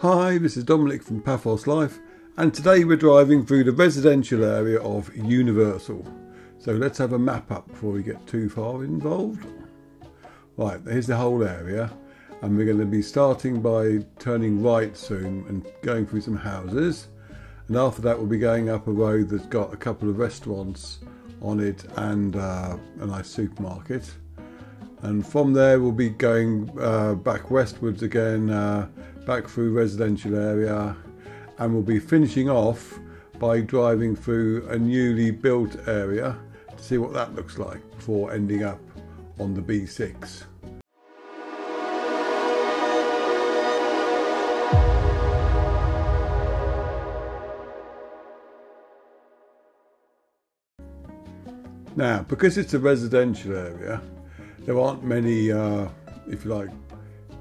Hi, this is Dominic from Paphos Life, and today we're driving through the residential area of Universal. So let's have a map up before we get too far involved. Right, here's the whole area, and we're going to be starting by turning right soon and going through some houses. And after that we'll be going up a road that's got a couple of restaurants on it and a nice supermarket. And from there we'll be going back westwards again, back through residential area, and we'll be finishing off by driving through a newly built area to see what that looks like before ending up on the B6. Now, because it's a residential area, there aren't many, if you like,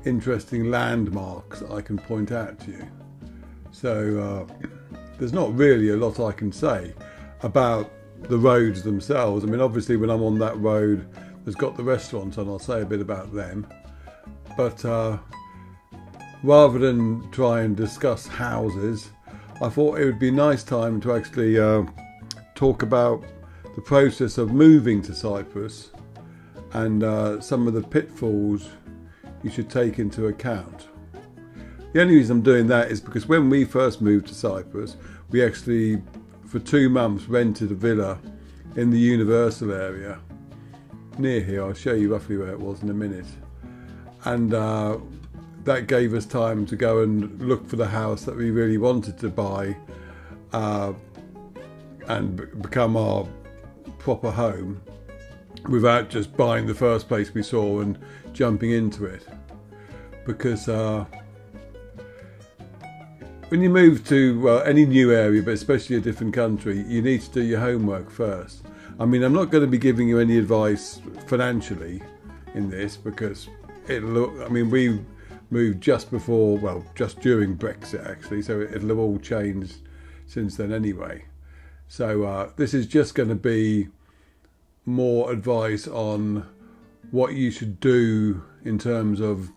interesting landmarks that I can point out to you. So there's not really a lot I can say about the roads themselves. I mean, obviously when I'm on that road, there's got the restaurants and I'll say a bit about them. But rather than try and discuss houses, I thought it would be a nice time to actually talk about the process of moving to Cyprus and some of the pitfalls you should take into account. The only reason I'm doing that is because when we first moved to Cyprus, we actually, for 2 months, rented a villa in the Universal area near here. I'll show you roughly where it was in a minute. And that gave us time to go and look for the house that we really wanted to buy and become our proper home, without just buying the first place we saw and jumping into it. Because when you move to any new area, but especially a different country, you need to do your homework first. I mean, I'm not going to be giving you any advice financially in this, because we moved just before, well, just during Brexit actually, so it'll have all changed since then anyway. So this is just going to be more advice on what you should do in terms of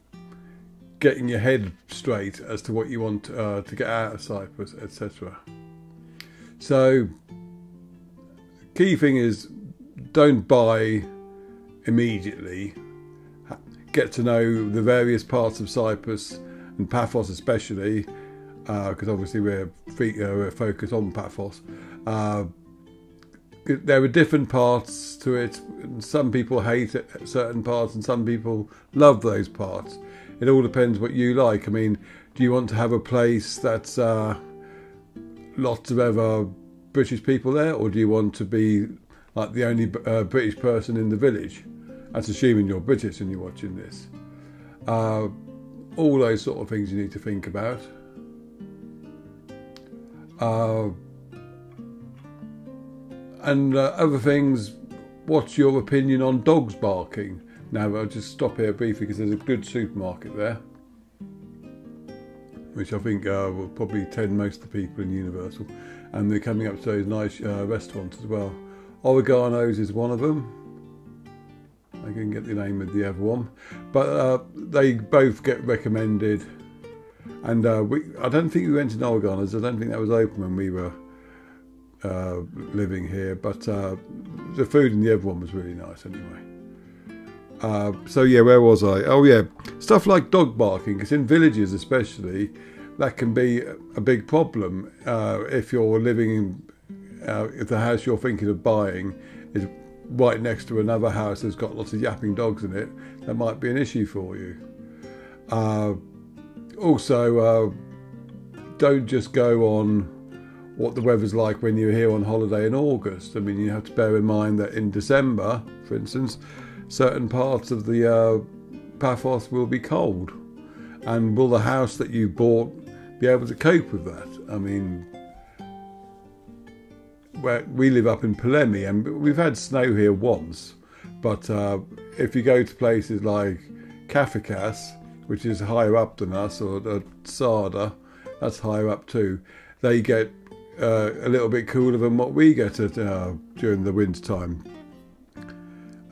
getting your head straight as to what you want to get out of Cyprus, etc. So, key thing is, don't buy immediately. Get to know the various parts of Cyprus, and Paphos especially, because obviously we're focused on Paphos. There are different parts to it. Some people hate certain parts and some people love those parts. It all depends what you like. I mean, do you want to have a place that's lots of other British people there, or do you want to be like the only British person in the village? That's assuming you're British and you're watching this. All those sort of things you need to think about. And other things, what's your opinion on dogs barking? Now, I'll just stop here briefly because there's a good supermarket there, which I think will probably tend most of the people in Universal. And they're coming up to those nice restaurants as well. Oregano's is one of them. I can get the name of the other one. But they both get recommended. And I don't think we went to Oregano's. I don't think that was open when we were living here, but the food in the other one was really nice anyway. So yeah, where was I? Oh yeah, stuff like dog barking, because in villages especially, that can be a big problem. If you're living in, if the house you're thinking of buying is right next to another house that's got lots of yapping dogs in it, that might be an issue for you. Also, don't just go on what the weather's like when you're here on holiday in August. I mean, you have to bear in mind that in December, for instance, certain parts of the Paphos will be cold. And will the house that you bought be able to cope with that? I mean, we live up in Polemi, and we've had snow here once, but if you go to places like Kafikas, which is higher up than us, or Sada, that's higher up too, they get a little bit cooler than what we get during the winter time.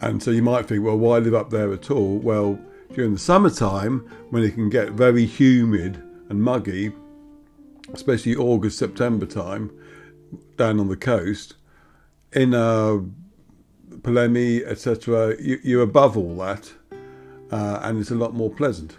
And so you might think, well, why live up there at all? Well, during the summertime, when it can get very humid and muggy, especially August, September time, down on the coast. In Polemi, etc., you're above all that, and it's a lot more pleasant.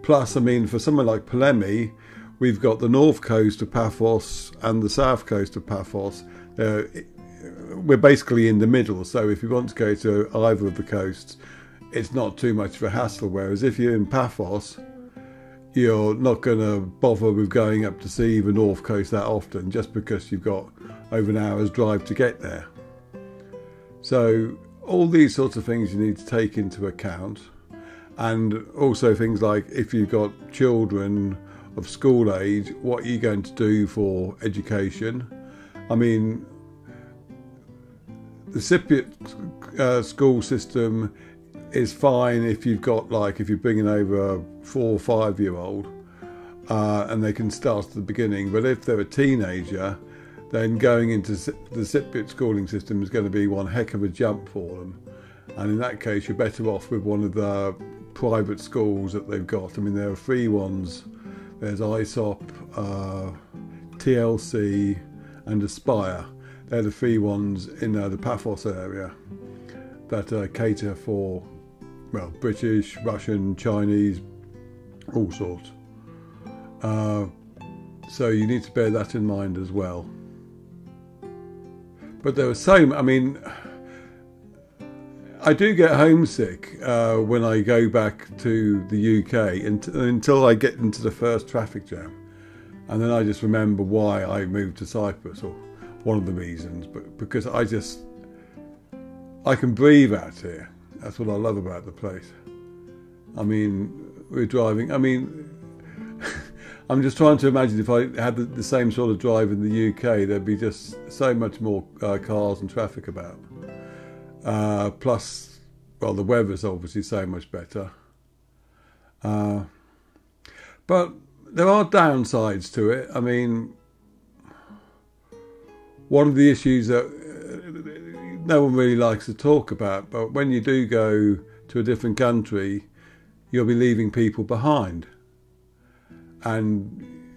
Plus, I mean, for somewhere like Polemi, we've got the north coast of Paphos and the south coast of Paphos. We're basically in the middle, so if you want to go to either of the coasts, it's not too much of a hassle. Whereas if you're in Paphos, you're not going to bother with going up to see the north coast that often, just because you've got over an hour's drive to get there. So all these sorts of things you need to take into account, and also things like if you've got children of school age, what are you going to do for education? I mean, the Cypriot school system is fine if you've got, like, if you're bringing over a 4 or 5 year old, and they can start at the beginning. But if they're a teenager, then going into the Cypriot schooling system is going to be one heck of a jump for them. And in that case, you're better off with one of the private schools that they've got. I mean, there are free ones. There's ISOP, TLC, and Aspire. They're the free ones in the Paphos area that cater for, well, British, Russian, Chinese, all sorts. So you need to bear that in mind as well. But there are I mean, I do get homesick when I go back to the UK until I get into the first traffic jam. And then I just remember why I moved to Cyprus, or one of the reasons, but because I can breathe out here. That's what I love about the place. I mean, we're driving, I mean, I'm just trying to imagine if I had the same sort of drive in the UK, there'd be just so much more cars and traffic about. Plus, well, the weather's obviously so much better. But there are downsides to it. I mean, one of the issues that no one really likes to talk about, but when you do go to a different country, you'll be leaving people behind. And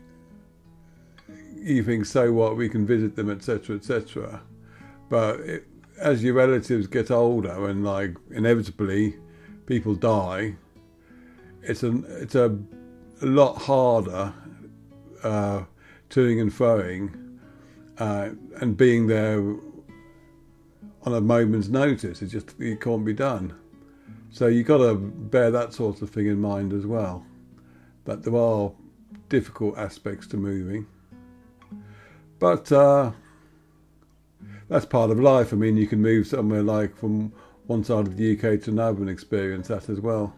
you think, so what, we can visit them, etc., etc. But as your relatives get older and, like, inevitably people die, it's a lot harder toing and froing and being there on a moment's notice. It can't be done. So you've got to bear that sort of thing in mind as well. But there are difficult aspects to moving. But that's part of life. I mean, you can move somewhere like from one side of the UK to another and experience that as well.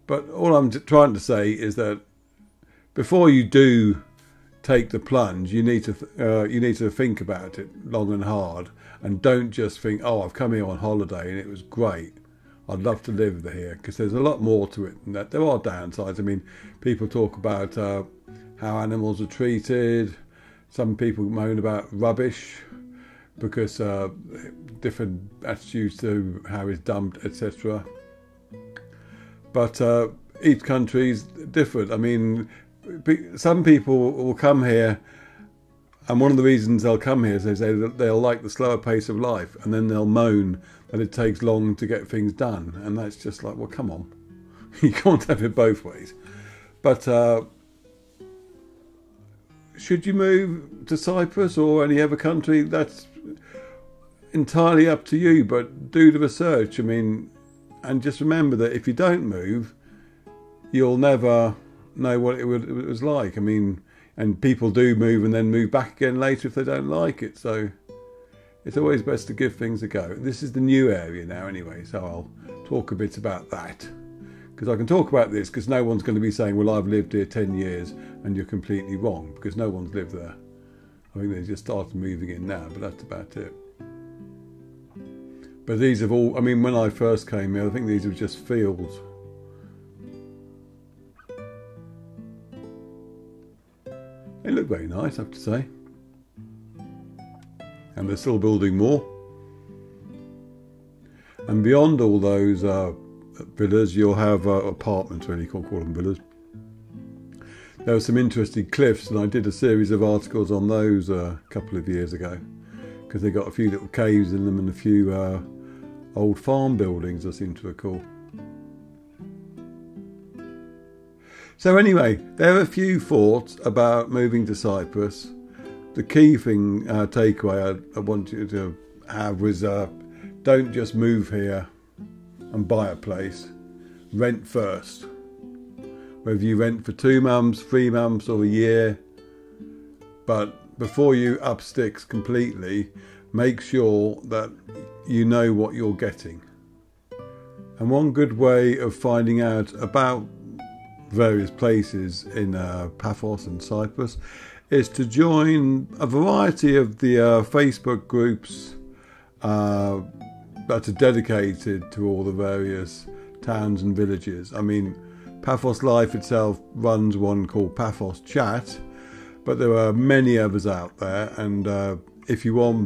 But all I'm trying to say is that before you do take the plunge, you need to think about it long and hard, and don't just think, oh, I've come here on holiday and it was great, I'd love to live here, because there's a lot more to it than that. There are downsides. I mean, people talk about how animals are treated. Some people moan about rubbish because different attitudes to how it's dumped, etc. But each country is different. I mean, some people will come here, and one of the reasons they'll come here is they say that they'll like the slower pace of life, and then they'll moan that it takes long to get things done. And that's just like, well, come on. You can't have it both ways. But should you move to Cyprus or any other country? That's entirely up to you, but do the research. I mean, and just remember that if you don't move, you'll never know what it was like. I mean, and people do move and then move back again later if they don't like it. So it's always best to give things a go. This is the new area now anyway, so I'll talk a bit about that. Because I can talk about this because no one's going to be saying, well, I've lived here 10 years and you're completely wrong, because no one's lived there. I think they just started moving in now, but that's about it. But these have all, I mean, when I first came here, I think these were just fields. They look very nice, I have to say. And they're still building more. And beyond all those villas, you'll have apartments, really, you can't call them villas. there were some interesting cliffs, and I did a series of articles on those a couple of years ago, because they got a few little caves in them and a few old farm buildings, I seem to recall. So anyway, there are a few thoughts about moving to Cyprus. The key thing, takeaway I want you to have was don't just move here and buy a place. Rent first. Whether you rent for 2 months, 3 months or a year. But before you up sticks completely, make sure that you know what you're getting. And one good way of finding out about various places in Paphos and Cyprus is to join a variety of the Facebook groups that are dedicated to all the various towns and villages. I mean, Paphos Life itself runs one called Paphos Chat, but there are many others out there, and if you're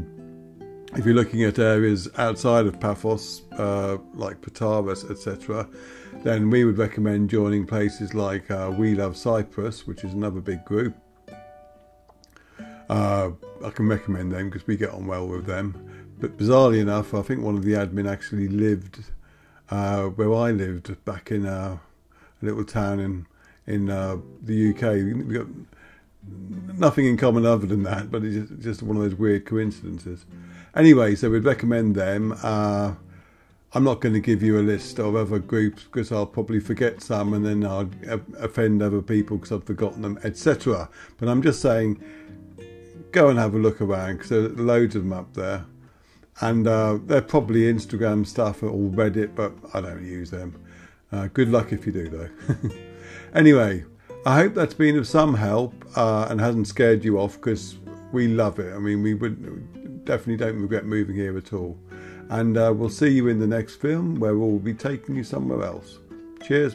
looking at areas outside of Paphos, like Pataras, etc., then we would recommend joining places like We Love Cyprus, which is another big group. I can recommend them because we get on well with them. But bizarrely enough, I think one of the admin actually lived where I lived back in a little town in the UK. We've got nothing in common other than that, but it's just one of those weird coincidences. Anyway, so we'd recommend them. I'm not going to give you a list of other groups because I'll probably forget some and then I'll offend other people because I've forgotten them, etc. But I'm just saying, go and have a look around because there's loads of them up there. And they're probably Instagram stuff or Reddit, but I don't use them. Good luck if you do, though. Anyway, I hope that's been of some help and hasn't scared you off, because we love it. I mean, we definitely don't regret moving here at all. And we'll see you in the next film, where we'll be taking you somewhere else. Cheers.